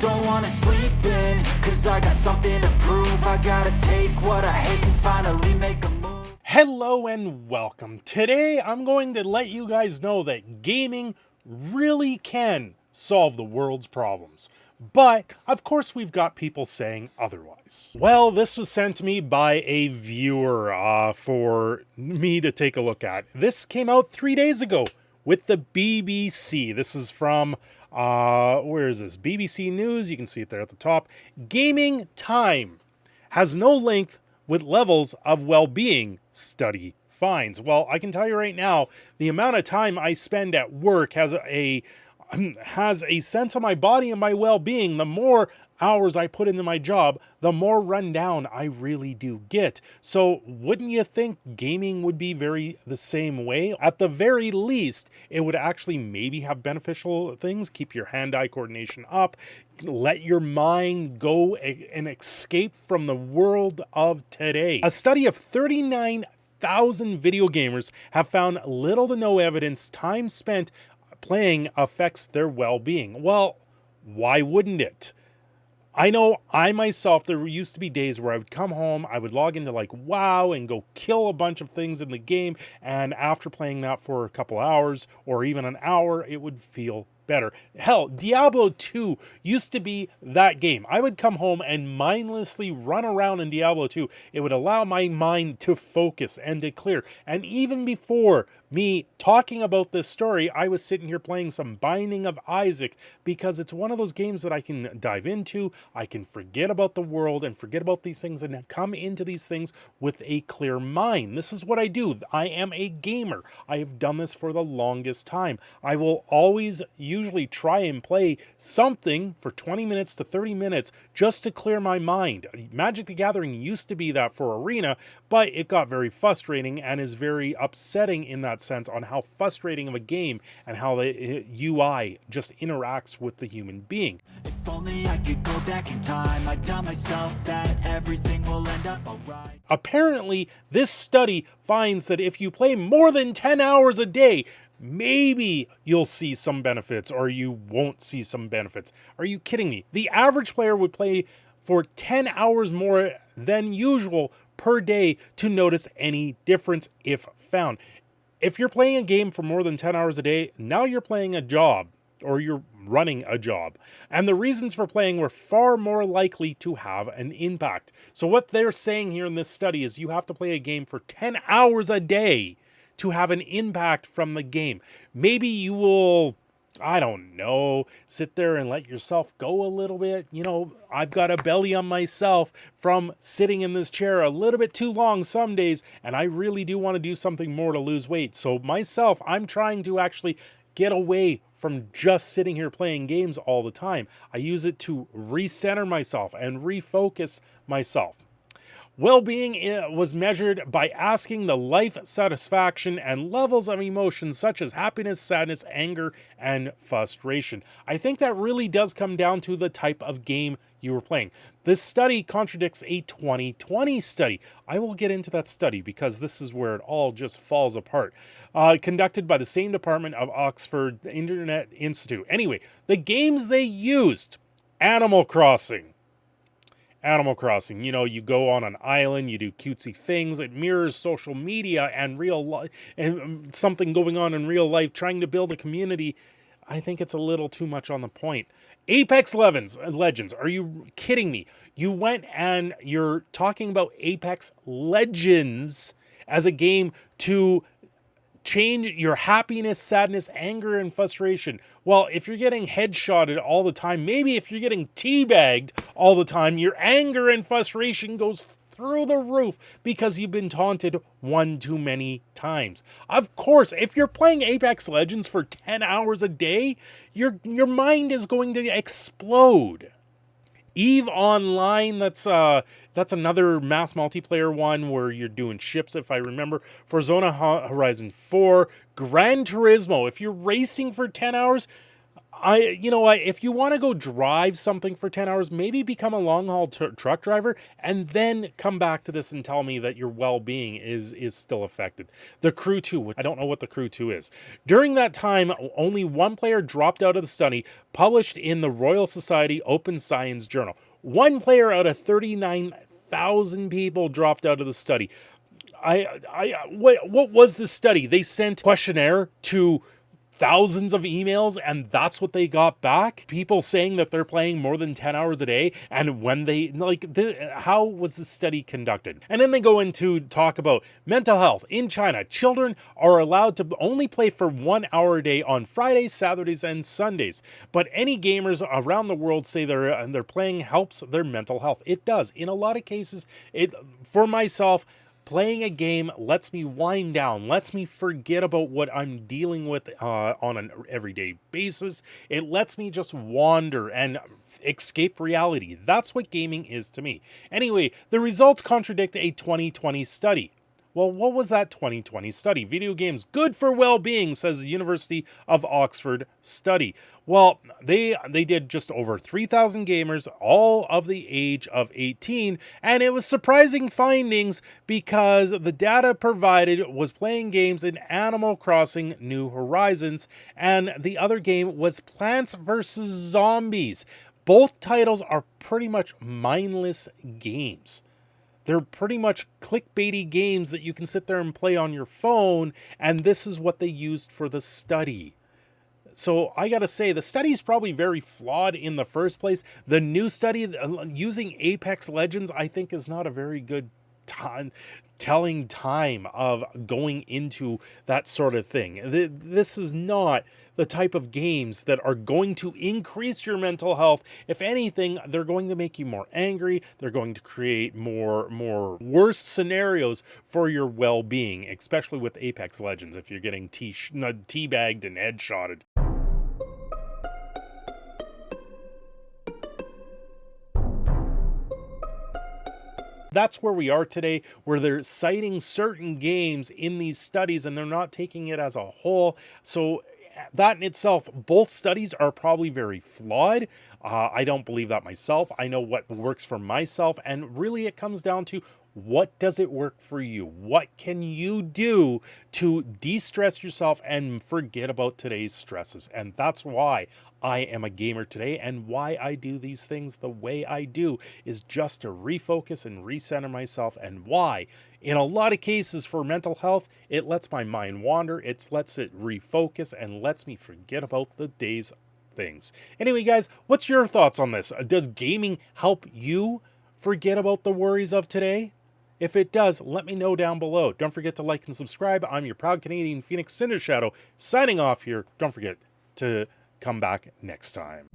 don't wanna sleep in, cause I got something to prove. I gotta take what I hate and finally make a move. Hello and welcome. Today I'm going to let you guys know that gaming really can solve the world's problems. But, of course, we've got people saying otherwise. Well, this was sent to me by a viewer for me to take a look at. This came out 3 days ago with the BBC. This is from, where is this? BBC News. You can see it there at the top. Gaming time has no length with levels of well-being, study finds. Well, I can tell you right now, the amount of time I spend at work has a sense of my body and my well-being. The more hours I put into my job, the more run down I really do get. So wouldn't you think gaming would be the same way? At the very least, it would actually maybe have beneficial things. Keep your hand-eye coordination up. Let your mind go and escape from the world of today. A study of 39,000 video gamers have found little to no evidence time spent playing affects their well-being. Well, why wouldn't it? I know I myself, there used to be days where I would come home, I would log into like WoW and go kill a bunch of things in the game, and after playing that for a couple hours or even an hour, it would feel better. Hell, Diablo 2 used to be that game. I would come home and mindlessly run around in Diablo 2. It would allow my mind to focus and to clear. And even before me talking about this story, I was sitting here playing some Binding of Isaac because it's one of those games that I can dive into. I can forget about the world and forget about these things and come into these things with a clear mind. This is what I do. I am a gamer. I have done this for the longest time. I will always usually try and play something for 20 minutes to 30 minutes just to clear my mind. Magic the Gathering used to be that for Arena, but it got very frustrating and is very upsetting in that sense on how frustrating of a game and how the UI just interacts with the human being. If only I could go back in time, I'd tell myself that everything will end up alright. Apparently, this study finds that if you play more than 10 hours a day, maybe you'll see some benefits or you won't see some benefits. Are you kidding me? The average player would play for 10 hours more than usual per day to notice any difference if found. If you're playing a game for more than 10 hours a day, now you're playing a job or you're running a job. And the reasons for playing were far more likely to have an impact. So what they're saying here in this study is you have to play a game for 10 hours a day to have an impact from the game. Maybe you will, I don't know, sit there and let yourself go a little bit. You know, I've got a belly on myself from sitting in this chair a little bit too long some days, and I really do want to do something more to lose weight. So myself, I'm trying to actually get away from just sitting here playing games all the time. I use it to recenter myself and refocus myself. Well-being was measured by asking the life satisfaction and levels of emotions such as happiness, sadness, anger, and frustration. I think that really does come down to the type of game you were playing. This study contradicts a 2020 study. I will get into that study because this is where it all just falls apart. Conducted by the same department of Oxford Internet Institute. Anyway, the games they used: Animal Crossing. Animal Crossing, you know, you go on an island, you do cutesy things, it mirrors social media and real life, and something going on in real life, trying to build a community. I think it's a little too much on the point. Apex Legends, are you kidding me? You went and you're talking about Apex Legends as a game to change your happiness, sadness, anger, and frustration. Well, if you're getting headshotted all the time, maybe if you're getting teabagged all the time, your anger and frustration goes through the roof because you've been taunted one too many times. Of course, if you're playing Apex Legends for 10 hours a day, your mind is going to explode. EVE Online, that's another mass multiplayer one where you're doing ships, if I remember. Forza Horizon 4, Gran Turismo. If you're racing for 10 hours, You know what, if you want to go drive something for 10 hours, maybe become a long haul truck driver and then come back to this and tell me that your well-being is still affected. The THRU 2, I don't know what the THRU 2 is. During that time, only one player dropped out of the study, published in the Royal Society Open Science Journal. One player out of 39,000 people dropped out of the study. What was this study? They sent questionnaire to thousands of emails, and that's what they got back. People saying that they're playing more than 10 hours a day, and when they how was the study conducted? And then they go into talk about mental health in China. Children are allowed to only play for 1 hour a day on Fridays, Saturdays, and Sundays. But any gamers around the world say they're playing helps their mental health. It does. In a lot of cases, for myself, playing a game lets me wind down, lets me forget about what I'm dealing with on an everyday basis. It lets me just wander and escape reality. That's what gaming is to me. Anyway, the results contradict a 2020 study. Well, what was that 2020 study? Video games good for well-being, says the University of Oxford study. Well, they did just over 3,000 gamers, all of the age of 18, and it was surprising findings because the data provided was playing games in Animal Crossing New Horizons, and the other game was Plants vs. Zombies. Both titles are pretty much mindless games. They're pretty much clickbaity games that you can sit there and play on your phone, and this is what they used for the study. So I gotta say, the study's probably very flawed in the first place. The new study using Apex Legends, I think, is not a very good telling time of going into that sort of thing. This is not the type of games that are going to increase your mental health. If anything, they're going to make you more angry. They're going to create more worse scenarios for your well-being, especially with Apex Legends if you're getting teabagged and headshotted. That's where we are today, where they're citing certain games in these studies and they're not taking it as a whole. So that in itself, both studies are probably very flawed. I don't believe that myself. I know what works for myself, and really it comes down to, what does it work for you? What can you do to de-stress yourself and forget about today's stresses? And that's why I am a gamer today, and why I do these things the way I do is just to refocus and recenter myself, and why in a lot of cases for mental health, it lets my mind wander, it lets it refocus, and lets me forget about the day's things. Anyway, guys, what's your thoughts on this? Does gaming help you forget about the worries of today? If it does, let me know down below. Don't forget to like and subscribe. I'm your proud Canadian Phoenix, Cindershadow, signing off here. Don't forget to come back next time.